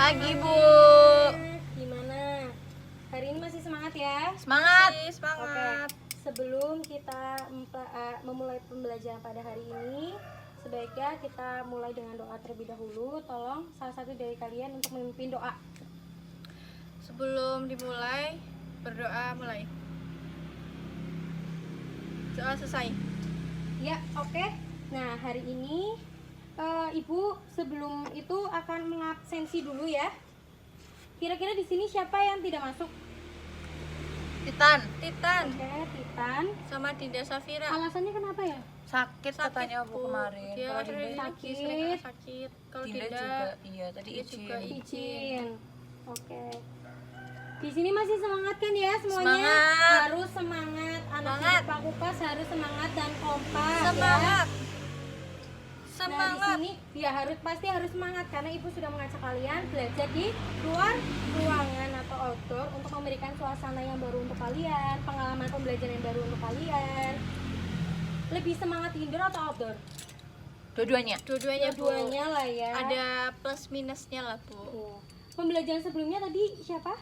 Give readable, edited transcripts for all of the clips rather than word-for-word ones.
Pagi, Bu. Gimana? Hari ini masih semangat ya? Semangat. Oke. Sebelum kita memulai pembelajaran pada hari ini, sebaiknya kita mulai dengan doa terlebih dahulu. Tolong salah satu dari kalian untuk memimpin doa. Sebelum dimulai, berdoa mulai. Doa selesai. Ya, oke. Nah, hari ini Ibu sebelum itu akan mengabsensi dulu ya. Kira-kira di sini siapa yang tidak masuk? Titan. Oke, Titan. Sama Dinda Safira. Alasannya kenapa ya? Sakit katanya Bu kemarin. Dia Kalau sering Dinda, sakit. Kalau Dinda Dinda juga iya tadi dia izin. juga Izin. Oke. Di sini masih semangat kan ya semuanya? Semangat. Harus semangat. Anak Semangat. Pak Kupas harus semangat dan kompak. semangat. Ya. Nah, di Semangat. sini ya pasti harus semangat karena Ibu sudah mengajak kalian belajar di luar ruangan atau outdoor untuk memberikan suasana yang baru untuk kalian, pengalaman pembelajaran yang baru untuk kalian. Lebih semangat indoor atau outdoor? Dua-duanya. Dua-duanya, Bu. Dua-duanya lah ya. Ada plus minusnya lah, Bu. Tuh. Pembelajaran sebelumnya tadi siapa?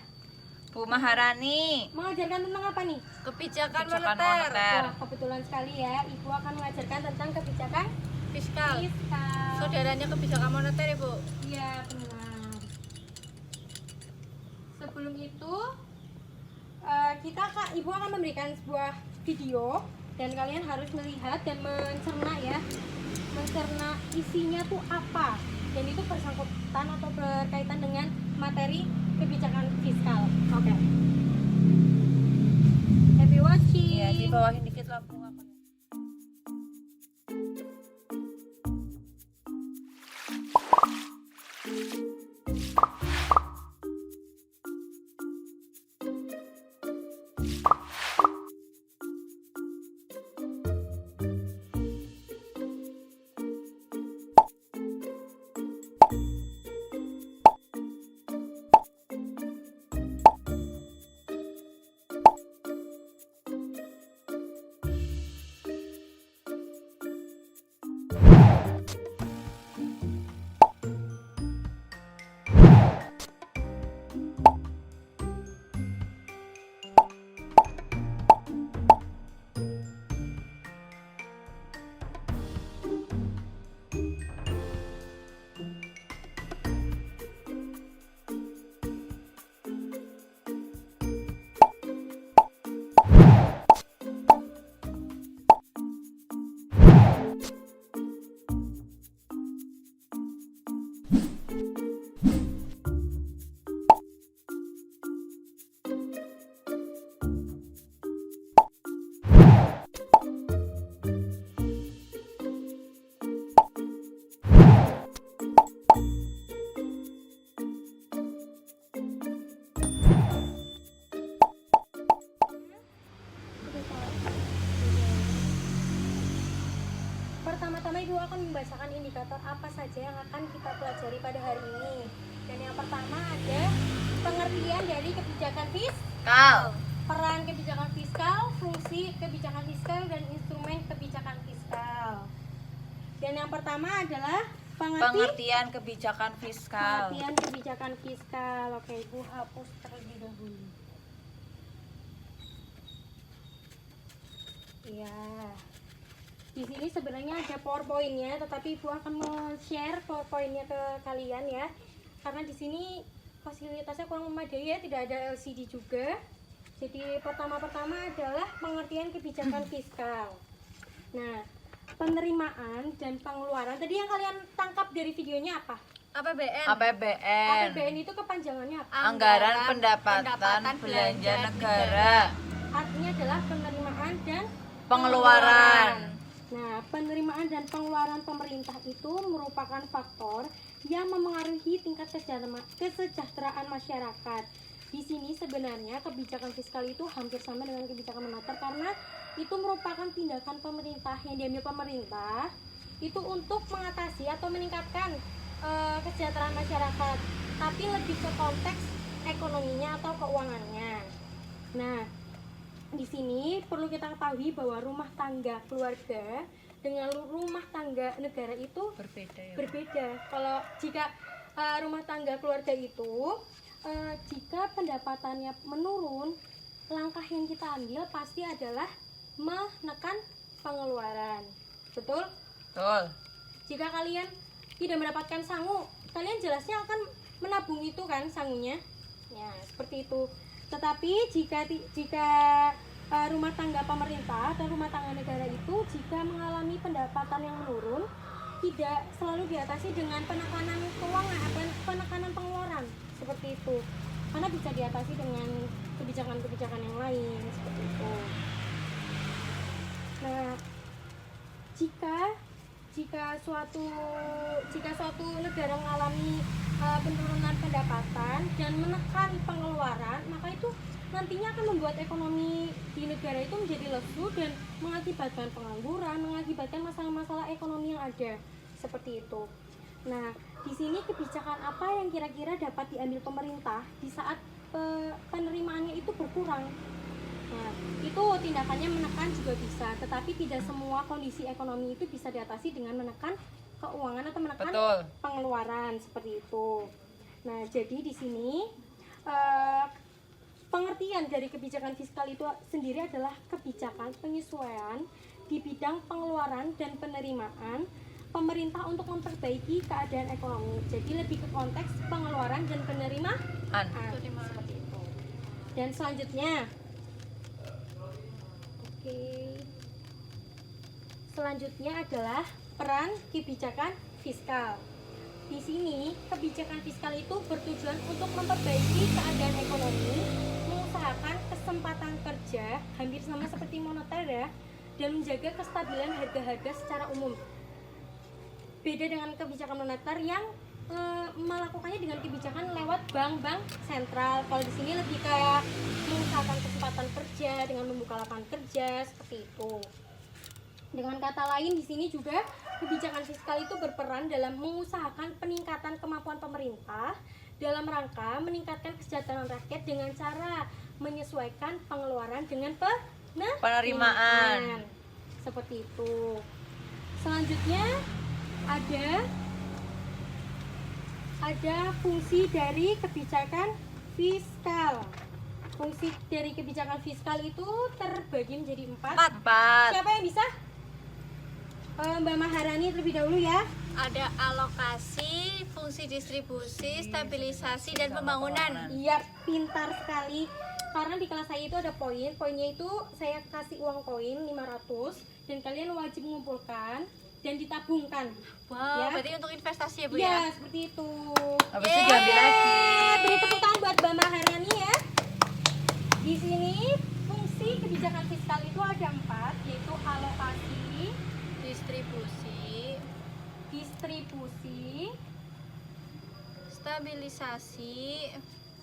Bu Maharani. Mengajarkan tentang apa nih? Kebijakan Kebijakan moneter, moneter. Wah, kebetulan sekali ya. Ibu akan mengajarkan tentang kebijakan fiskal. fiskal. Saudaranya kebijakan moneter, Ibu. Iya, benar. Sebelum itu, Ibu akan memberikan sebuah video dan kalian harus melihat dan mencerna ya, mencerna isinya tuh apa. Dan itu bersangkutan atau berkaitan dengan materi kebijakan fiskal. Oke. Happy watching. Iya, di bawahin dikit lampu apa. Pertama-tama Ibu akan membacakan indikator apa saja yang akan kita pelajari pada hari ini. Dan yang pertama ada pengertian dari kebijakan fiskal, peran kebijakan fiskal, fungsi kebijakan fiskal, dan instrumen kebijakan fiskal. Dan yang pertama adalah Pengertian kebijakan fiskal. pengertian kebijakan fiskal. Oke, Ibu hapus terlebih dahulu. Iya. Di sini sebenarnya ada PowerPoint-nya, tetapi Ibu akan share PowerPoint-nya ke kalian ya. Karena di sini fasilitasnya kurang memadai ya, tidak ada LCD juga. Jadi pertama-tama adalah pengertian kebijakan fiskal. Nah, penerimaan dan pengeluaran. Tadi yang kalian tangkap dari videonya apa? APBN. APBN. APBN itu kepanjangannya apa? Anggaran pendapatan belanja negara. Artinya adalah penerimaan dan Pengeluaran. Nah, penerimaan dan pengeluaran pemerintah itu merupakan faktor yang memengaruhi tingkat kesejahteraan masyarakat. Di sini sebenarnya kebijakan fiskal itu hampir sama dengan kebijakan moneter karena itu merupakan tindakan pemerintah yang diambil pemerintah itu untuk mengatasi atau meningkatkan kesejahteraan masyarakat, tapi lebih ke konteks ekonominya atau keuangannya. Nah, di sini perlu kita ketahui bahwa rumah tangga keluarga dengan rumah tangga negara itu Berbeda ya. berbeda. Kalau jika rumah tangga keluarga itu jika pendapatannya menurun, langkah yang kita ambil pasti adalah menekan pengeluaran. Betul? Betul. Jika kalian tidak mendapatkan sangu, kalian jelasnya akan menabung itu kan sangunya. Ya, seperti itu. Tetapi jika rumah tangga pemerintah atau rumah tangga negara itu jika mengalami pendapatan yang menurun, tidak selalu diatasi dengan penekanan keuangan atau penekanan pengeluaran seperti itu. Karena bisa diatasi dengan kebijakan-kebijakan yang lain seperti itu. Nah, jika suatu negara mengalami penurunan pendapatan dan menekan pengeluaran, maka itu nantinya akan membuat ekonomi di negara itu menjadi lesu dan mengakibatkan pengangguran, mengakibatkan masalah-masalah ekonomi yang ada seperti itu. Nah, di sini kebijakan apa yang kira-kira dapat diambil pemerintah di saat penerimaannya itu berkurang? Nah, itu tindakannya menekan juga bisa, tetapi tidak semua kondisi ekonomi itu bisa diatasi dengan menekan keuangan atau menekan Betul. pengeluaran seperti itu. Nah, jadi di sini pengertian dari kebijakan fiskal itu sendiri adalah kebijakan penyesuaian di bidang pengeluaran dan penerimaan pemerintah untuk memperbaiki keadaan ekonomi. Jadi lebih ke konteks pengeluaran dan penerimaan. Seperti itu. Dan selanjutnya, selanjutnya adalah peran kebijakan fiskal. Di sini kebijakan fiskal itu bertujuan untuk memperbaiki keadaan ekonomi, mengusahakan kesempatan kerja, hampir sama seperti moneter ya, dan menjaga kestabilan harga-harga secara umum. Beda dengan kebijakan moneter yang melakukannya dengan kebijakan lewat bank-bank sentral. Kalau di sini lebih kayak mengusahakan kesempatan kerja dengan membuka lapangan kerja seperti itu. Dengan kata lain di sini juga kebijakan fiskal itu berperan dalam mengusahakan peningkatan kemampuan pemerintah dalam rangka meningkatkan kesejahteraan rakyat dengan cara menyesuaikan pengeluaran dengan penerimaan. Seperti itu. Selanjutnya ada fungsi dari kebijakan fiskal. Fungsi dari kebijakan fiskal itu terbagi menjadi 4. Siapa yang bisa? Mbak Maharani terlebih dahulu ya. Ada alokasi, fungsi distribusi, stabilisasi, dan pembangunan. Iya, pintar sekali. Karena di kelas saya itu ada poin. Poinnya itu saya kasih uang koin 500 dan kalian wajib mengumpulkan dan ditabungkan. Wow, ya. berarti untuk investasi ya Bu Iya, ya? seperti itu. Habis itu diambil lagi. Beri tepuk tangan buat Mbak Maharani ya. Di sini fungsi kebijakan fiskal itu ada 4, yaitu alokasi, distribusi,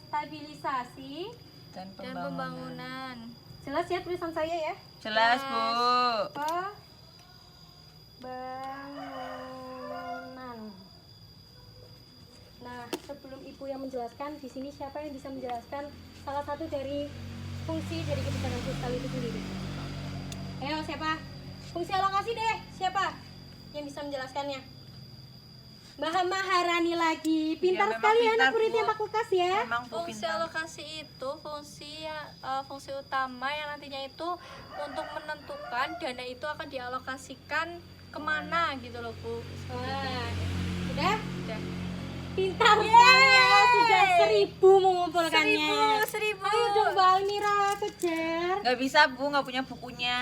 stabilisasi, Dan dan pembangunan. Jelas ya tulisan saya ya? Jelas, Bu. Bangunan. Nah, sebelum Ibu yang menjelaskan, di sini siapa yang bisa menjelaskan salah satu dari fungsi dari kebijakan fiskal itu sendiri? Ayo, siapa? Fungsi alokasi deh, siapa yang bisa menjelaskannya? Mbak Maharani lagi, pintar memang sekali pintar, anak murid Bu. yang fakultas ya. Memang Bu Fungsi pintar. alokasi itu fungsi utama yang nantinya itu untuk menentukan dana itu akan dialokasikan kemana gitu loh Bu. Wah, udah? Udah. Pintar sekali ya, sudah 1000 mengumpulkannya. 1000. Ayo dong Mbak Almira, kejar. Nggak bisa, Bu, nggak punya bukunya.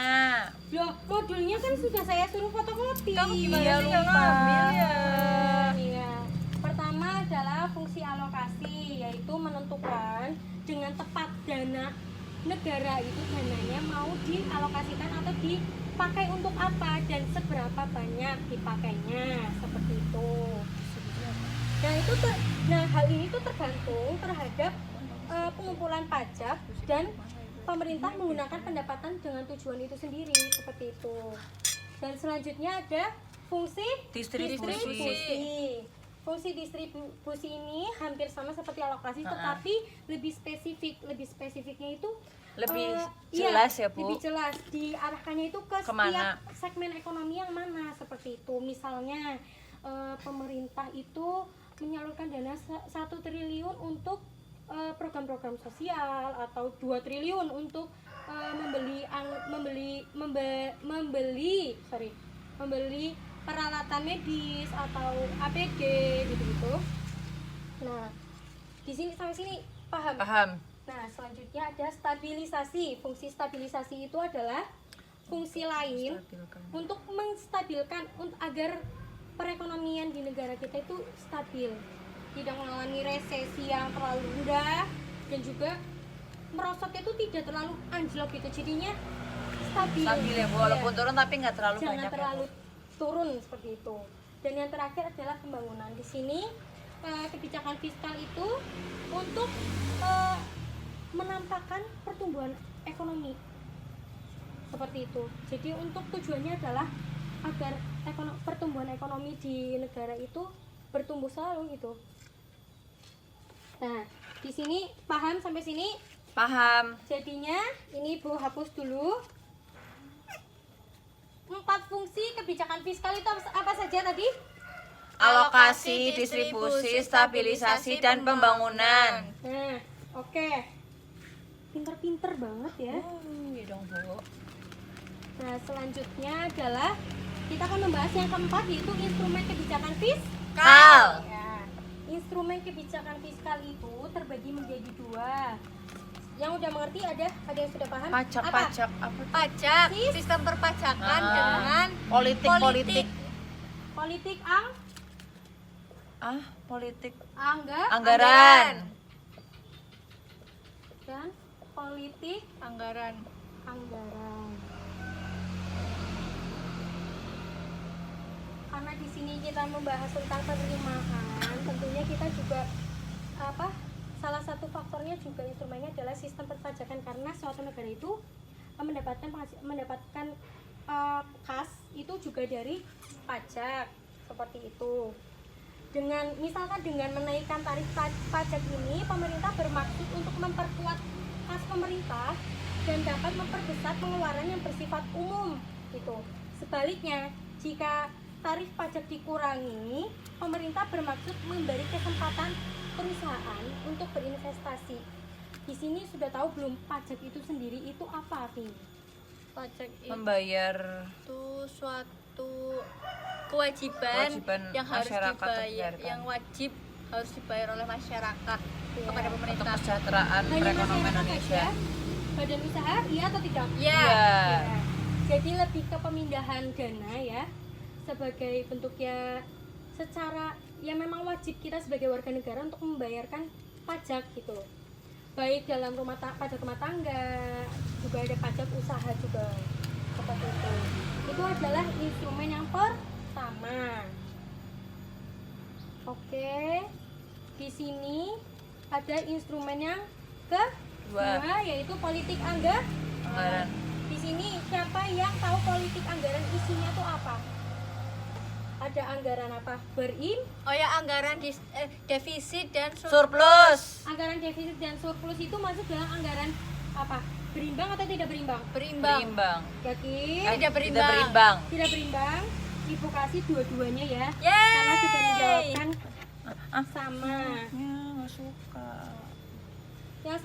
Loh, modulnya kan sudah saya suruh fotokopi. Kamu gimana Iya, sih nggak lupa. ngambil ya? Iya. Pertama adalah fungsi alokasi, yaitu menentukan dengan tepat dana negara itu dananya mau dialokasikan atau dipakai untuk apa dan seberapa banyak dipakainya, seperti itu. Nah, hal ini tuh tergantung terhadap pengumpulan pajak dan pemerintah menggunakan pendapatan dengan tujuan itu sendiri, seperti itu. Dan selanjutnya ada fungsi Distribusi. Fungsi distribusi ini hampir sama seperti alokasi, tetapi lebih spesifik. Lebih spesifiknya itu Lebih jelas ya, Bu. Lebih jelas diarahkannya itu ke Kemana? setiap segmen ekonomi yang mana, seperti itu. Misalnya pemerintah itu menyalurkan dana 1 triliun untuk program-program sosial atau 2 triliun untuk membeli peralatan medis atau APD gitu-gitu. Nah, di sini sampai sini paham? Paham. Nah, selanjutnya ada stabilisasi. Fungsi stabilisasi itu adalah fungsi lain untuk menstabilkan agar perekonomian di negara kita itu stabil, tidak mengalami resesi yang terlalu rendah dan juga merosotnya itu tidak terlalu anjlok gitu, jadinya stabil. Stabil ya Bu, walaupun turun tapi nggak terlalu Jangan banyak terlalu ya Bu. turun seperti itu. Dan yang terakhir adalah pembangunan. Di sini kebijakan fiskal itu untuk menampakkan pertumbuhan ekonomi seperti itu. Jadi untuk tujuannya adalah agar pertumbuhan ekonomi di negara itu bertumbuh selalu gitu. Nah, di sini paham sampai sini? Paham. Jadinya ini Bu hapus dulu. 4 fungsi kebijakan fiskal itu apa saja tadi? Alokasi, distribusi, stabilisasi, dan pembangunan. Nah, oke. Pinter-pinter banget ya. Iya dong Bu. Nah, selanjutnya adalah kita akan membahas yang keempat, yaitu instrumen kebijakan fiskal. Ya, instrumen kebijakan fiskal itu terbagi menjadi 2. Yang udah mengerti ada yang sudah paham? Pajak-pajak apa tuh? Pajak, sistem perpajakan Ah. dengan Politik. Politik Politik. anggaran dan politik anggaran. Karena di sini kita membahas tentang penerimaan, tentunya kita juga salah satu faktornya juga instrumennya adalah sistem perpajakan, karena suatu negara itu mendapatkan kas itu juga dari pajak seperti itu. Misalkan dengan menaikkan tarif pajak ini, pemerintah bermaksud untuk memperkuat kas pemerintah dan dapat memperbesar pengeluaran yang bersifat umum gitu. Sebaliknya, jika tarif pajak dikurangi, pemerintah bermaksud memberi kesempatan perusahaan untuk berinvestasi. Di sini sudah tahu belum pajak itu sendiri itu apa, Pi? Pajak Membayar itu suatu kewajiban yang harus masyarakat dibayar, terbayarkan. yang wajib harus dibayar oleh masyarakat kepada untuk pemerintah. kesejahteraan Hanya perekonomian masyarakat Indonesia. saja? Badan usaha iya atau tidak? Ya. Iya. Ya. Jadi lebih ke pemindahan dana ya, sebagai bentuknya secara ya memang wajib kita sebagai warga negara untuk membayarkan pajak gitu loh. Baik dalam pajak rumah tangga, juga ada pajak usaha juga seperti itu. Itu adalah instrumen yang pertama. Oke. Di sini ada instrumen yang kedua, yaitu politik Anggaran. Di sini siapa yang tahu politik anggaran isinya tuh apa? Ada anggaran apa? Oh ya, anggaran defisit dan Surplus. Anggaran defisit dan surplus itu masuk dalam anggaran apa? Berimbang atau tidak berimbang? berimbang. Yakin? Tidak berimbang. Tidak berimbang. Tidak berimbang. Ibu kasih dua-duanya ya. Yeay. Karena sudah menjawabkan sama. Ya, nggak suka. Yang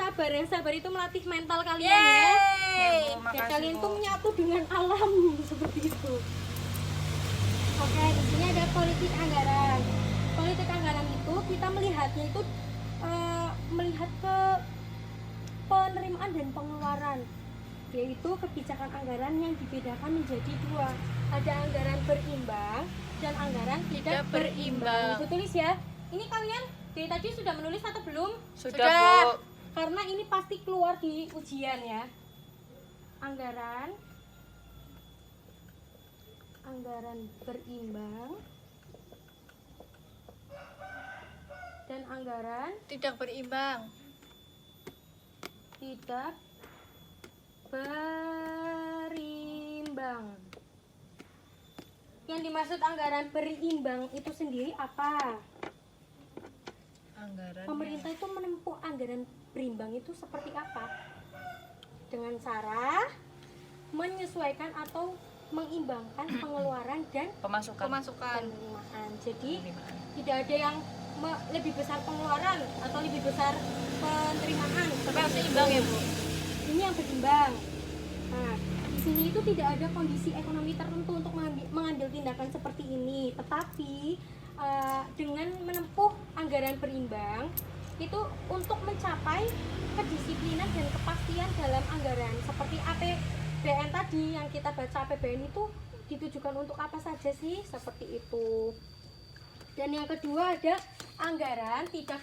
sabar itu melatih mental kalian Yeay. ya. Ya, Bu, Ya, makasih, kalian Bu. tuh menyatu dengan alam seperti itu. Oke, di sini ada politik anggaran. Politik anggaran itu kita melihatnya itu melihat ke penerimaan dan pengeluaran, yaitu kebijakan anggaran yang dibedakan menjadi 2. Ada anggaran berimbang dan anggaran tidak berimbang. Ibu tulis ya. Ini kalian dari tadi sudah menulis atau belum? Sudah, Bu. Karena ini pasti keluar di ujian ya. Anggaran berimbang dan anggaran Tidak berimbang. tidak berimbang. Yang dimaksud anggaran berimbang itu sendiri apa? Anggaran. Pemerintah itu menempuh anggaran berimbang itu seperti apa? Dengan cara menyesuaikan atau mengimbangkan pengeluaran dan Pemasukan. Pemasukan. penerimaan. Jadi Penerimaan. tidak ada yang lebih besar pengeluaran atau lebih besar penerimaan. Tapi harus seimbang ya Bu. Ini yang berimbang. Nah, di sini itu tidak ada kondisi ekonomi tertentu untuk mengambil tindakan seperti ini, tetapi dengan menempuh anggaran berimbang itu untuk mencapai kedisiplinan dan kepastian dalam anggaran seperti APBN tadi yang kita baca. APBN itu ditujukan untuk apa saja sih, seperti itu. Dan yang kedua ada anggaran tidak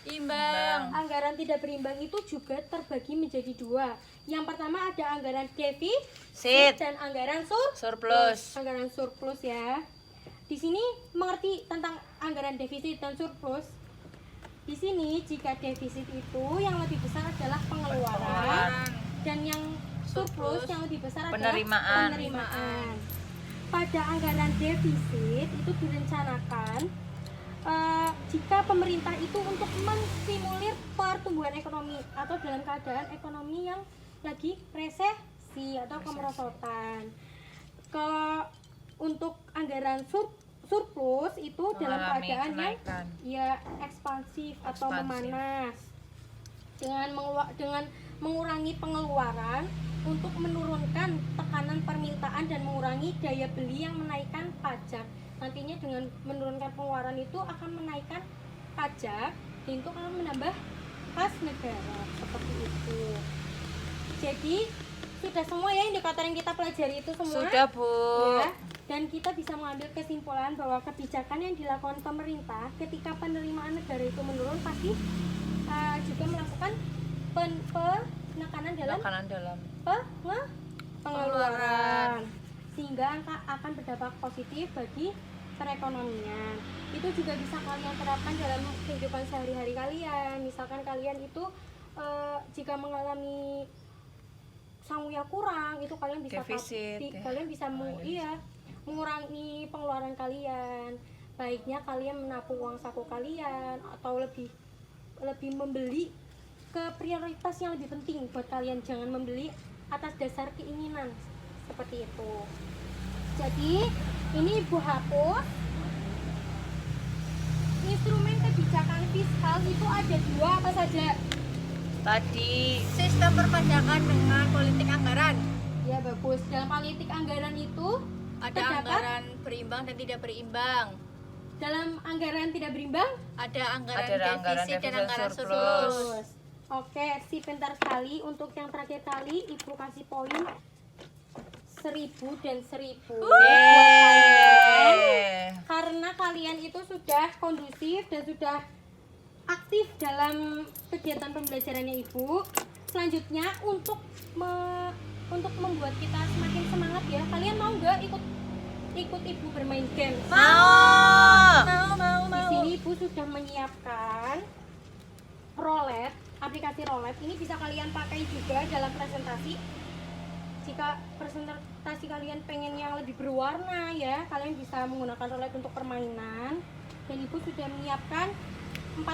Imbang. Anggaran tidak berimbang itu juga terbagi menjadi dua. Yang pertama ada anggaran defisit dan anggaran Surplus. Anggaran surplus ya. Di sini mengerti tentang anggaran defisit dan surplus. Di sini jika defisit itu yang lebih besar adalah pengeluaran dan yang surplus yang lebih besar adalah penerimaan. Pada anggaran defisit itu direncanakan jika pemerintah itu untuk menstimulir pertumbuhan ekonomi atau dalam keadaan ekonomi yang lagi resesi atau kemerosotan. Untuk anggaran surplus itu dalam keadaan yang ya ekspansif atau memanas dengan mengurangi pengeluaran untuk menurunkan tekanan permintaan dan mengurangi daya beli yang menaikkan pajak. Nantinya dengan menurunkan pengeluaran itu akan menaikkan pajak dan itu akan menambah kas negara, seperti itu. Jadi sudah semua ya indikator yang kita pelajari itu semua. Sudah Bu. Ya, dan kita bisa mengambil kesimpulan bahwa kebijakan yang dilakukan pemerintah ketika penerimaan negara itu menurun pasti juga melakukan penekanan dalam pengeluaran sehingga akan berdampak positif bagi perekonomian. Itu juga bisa kalian terapkan dalam kehidupan sehari-hari kalian. Misalkan kalian itu jika mengalami samuya kurang, itu kalian bisa defisit, kalian bisa mengurangi pengeluaran kalian. Baiknya kalian menabung uang saku kalian atau lebih membeli ke prioritas yang lebih penting buat kalian, jangan membeli atas dasar keinginan seperti itu. Jadi ini Ibu hapus. Instrumen kebijakan fiskal itu ada dua apa saja? Tadi Sistem perpajakan dengan politik anggaran. Ya bagus. Dalam politik anggaran itu Ada terdapat anggaran berimbang dan tidak berimbang. dalam anggaran tidak berimbang. Ada anggaran Ada anggaran defisit dan defisit anggaran surplus. surplus. Oke, si pintar sekali. Untuk yang terakhir kali Ibu kasih poin 1000 dan 1000 buat kalian. Karena kalian itu sudah kondusif dan sudah aktif dalam kegiatan pembelajarannya Ibu. Selanjutnya untuk membuat kita semakin semangat ya, kalian mau nggak ikut Ibu bermain game? Mau. Di sini Ibu sudah menyiapkan roulette, aplikasi roulette. Ini bisa kalian pakai juga dalam presentasi. Jika presentasi kalian pengen yang lebih berwarna ya, kalian bisa menggunakan roulette untuk permainan. Dan Ibu sudah menyiapkan 2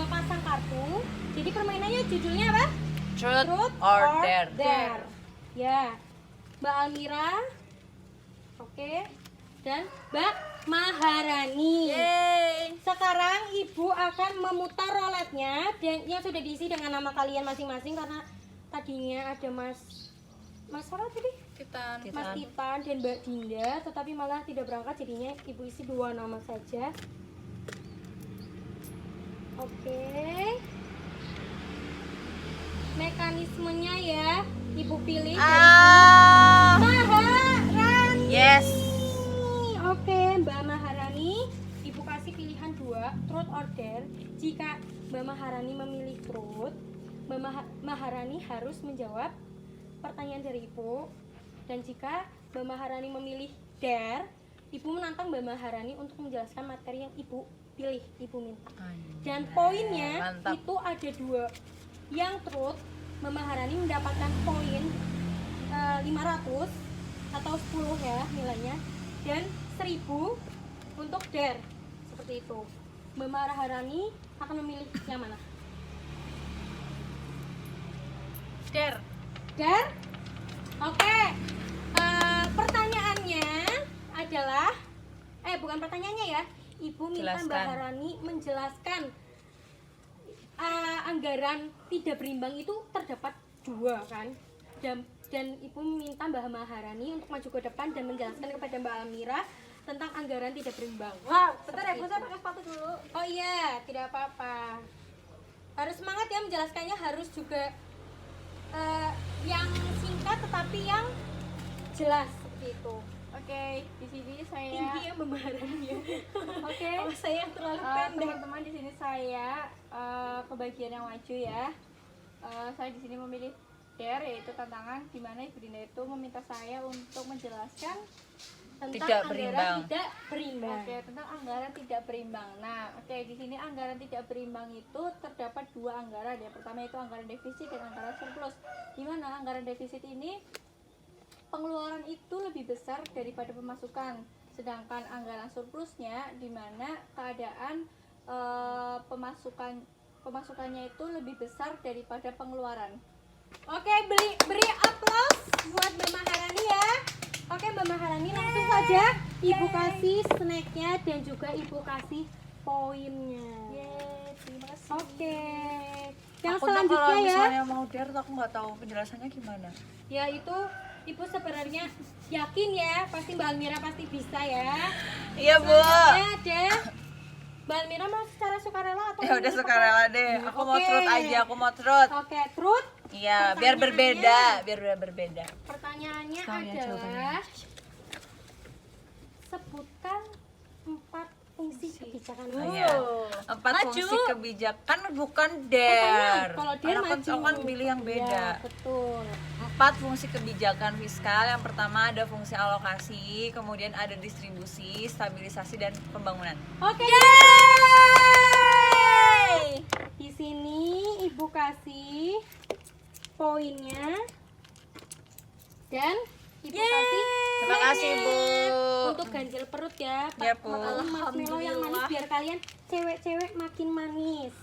pasang kartu. Jadi permainannya judulnya apa? Truth or Dare. Ya, Mbak Almira, oke, dan Mbak Maharani. Yeay. Sekarang Ibu akan memutar roletnya dan yang sudah diisi dengan nama kalian masing-masing karena tadinya ada Mas apa tadi? Titan. Mas Titan dan Mbak Dinda, tetapi malah tidak berangkat, jadinya Ibu isi 2 nama saja. Oke. Mekanismenya ya, Ibu pilih Maharani. Yes. Oke, Mbak Maharani, Ibu kasih pilihan 2, truth or dare. Jika Mbak Maharani memilih truth, Mbak Maharani harus menjawab pertanyaan dari Ibu. Dan jika Mbak Maharani memilih dare, Ibu menantang Mbak Maharani untuk menjelaskan materi yang Ibu pilih, Ibu minta. Dan poinnya Mantap. itu ada 2. Yang truth, Mbak Maharani mendapatkan poin 500 atau 10 ya nilainya, dan 1000 untuk dare, seperti itu. Mbak Maharani akan memilih yang mana? Dare. Dare? Oke. Pertanyaannya adalah bukan pertanyaannya ya. Ibu minta Jelaskan. Mbak Harani menjelaskan anggaran tidak berimbang itu terdapat 2 kan, dan Ibu minta Mbak Maharani untuk maju ke depan dan menjelaskan kepada Mbak Almira tentang anggaran tidak berimbang. Wow, bentar ya Bu, Seperti saya itu. pakai sepatu dulu. Oh iya, tidak apa-apa. Harus semangat ya menjelaskannya, harus juga yang singkat tetapi yang jelas seperti itu. Oke, di sini saya Tinggi ya Mbak Maharani ya. Oke. Oh, saya yang terlalu pendek. Teman-teman, di sini saya ke bagian yang maju ya. Saya di sini memilih dare, yaitu tantangan, di mana Ibu Dinda itu meminta saya untuk menjelaskan Tentang Tidak anggaran berimbang. tidak berimbang. oke tentang anggaran tidak berimbang. Nah, oke, di sini anggaran tidak berimbang itu terdapat 2 anggaran ya. Pertama itu anggaran defisit dan anggaran surplus. Di mana anggaran defisit ini pengeluaran itu lebih besar daripada pemasukan, sedangkan anggaran surplusnya di mana keadaan pemasukannya itu lebih besar daripada pengeluaran. Oke, beri aplaus buat Mbak Maharani ya. Oke, Mbak Maharani langsung saja Ibu kasih snacknya dan juga Ibu kasih poinnya. Yeay, terima kasih. Oke. Yang Aku tuh selanjutnya kalau ya, misalnya mau dare tuh aku nggak tahu penjelasannya gimana. ya itu Ibu sebenarnya yakin ya, pasti Mbak Almira pasti bisa ya. Iya Bu. Selanjutnya ada Mbak Almira mau secara sukarela atau Ya udah menurut sukarela apa? deh. Aku mau Oke. trut aja, aku mau trut. Oke, truth. Iya, biar Pertanyaannya- berbeda. Pertanyaannya Tahu ya adalah sebutkan 4 fungsi kebijakan. Oh, iya. 4 Maju. fungsi kebijakan bukan Katanya, dare. kalau dare Karena maju. aku kan pilih yang beda. Ya, betul. 4 fungsi kebijakan fiskal. Yang pertama ada fungsi alokasi, kemudian ada distribusi, stabilisasi dan pembangunan. Oke. Di sini Ibu kasih poinnya dan Ibu kasih Terima kasih Bu. untuk ganjil perut ya. Ya, Bu. Makan marshmallow yang manis biar kalian cewek-cewek makin manis.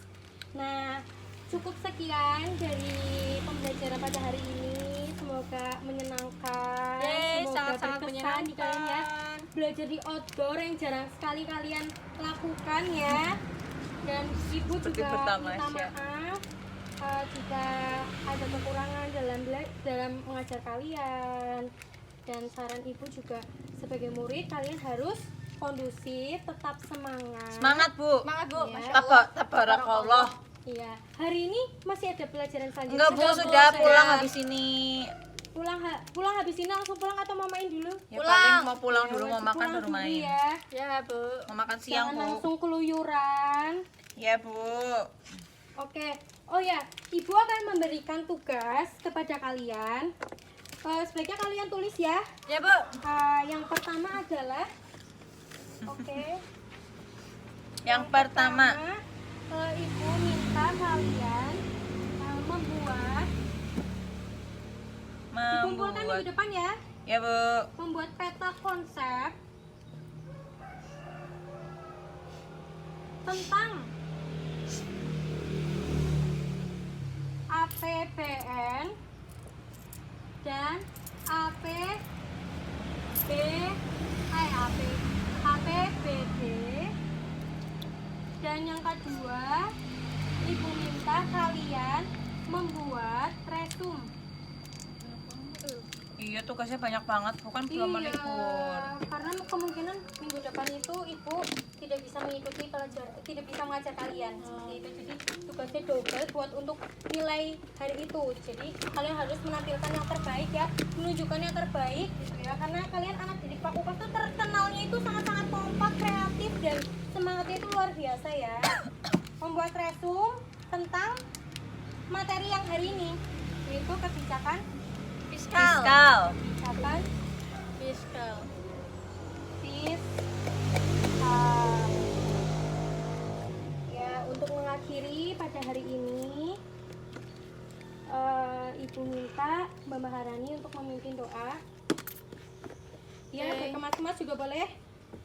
Nah, cukup sekian dari pembelajaran pada hari ini. Semoga menyenangkan. Yeay, Semoga sangat-sangat berkesan di kalian ya. menyenangkan. Belajar di outdoor yang jarang sekali kalian lakukan ya. Dan Ibu Seperti juga bertamasya. minta maaf jika ada kekurangan dalam mengajar kalian. Dan saran Ibu juga sebagai murid kalian harus kondusif, tetap semangat. Semangat Bu. Semangat Bu, Iya. Masya Allah. Tabarakallah. Iya, hari ini masih ada pelajaran selanjutnya. Enggak Bu, Sudah, Bu, sudah sudah. pulang habis ini. Pulang habis ini langsung pulang atau mau main dulu? Ya Pulang. paling mau pulang dulu, Ya, mau makan pulang baru dulu main. ya. Ya Bu. Mau makan siang Jangan Bu. langsung keluyuran. Ya Bu. Oke, oh ya, Ibu akan memberikan tugas kepada kalian. Sebaiknya kalian tulis ya. Ya Bu. Yang pertama adalah, oke. Yang pertama, Ibu minta kalian membuat, dikumpulkan minggu depan ya, Ya Bu. membuat peta konsep tentang APBN dan APBD, dan yang kedua Ibu minta kalian membuat resume. Iya tugasnya banyak banget, bukan belum Iya, libur. karena kemungkinan minggu depan itu Ibu tidak bisa mengikuti pelajaran, tidak bisa mengajar kalian seperti itu. Jadi tugasnya double buat untuk nilai hari itu. Jadi kalian harus menampilkan yang terbaik ya, menunjukkan yang terbaik gitu ya. Karena kalian anak didik Pak Upas tuh terkenalnya itu sangat-sangat kompak, kreatif dan semangatnya itu luar biasa ya. Membuat resume tentang materi yang hari ini, yaitu kebijakan Fiskal. kebijakan Fiskal. fiskal. Ya, untuk mengakhiri pada hari ini, Ibu minta Mbak Maharani untuk memimpin doa. Ya, Oke. berkemas-kemas juga boleh.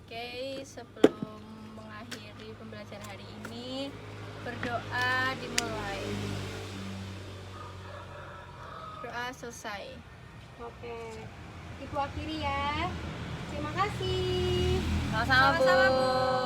Oke, sebelum mengakhiri pembelajaran hari ini, berdoa dimulai. Doa selesai. Oke, Ibu akhiri ya. Terima kasih. Sama-sama Bu. Sama-sama, Bu.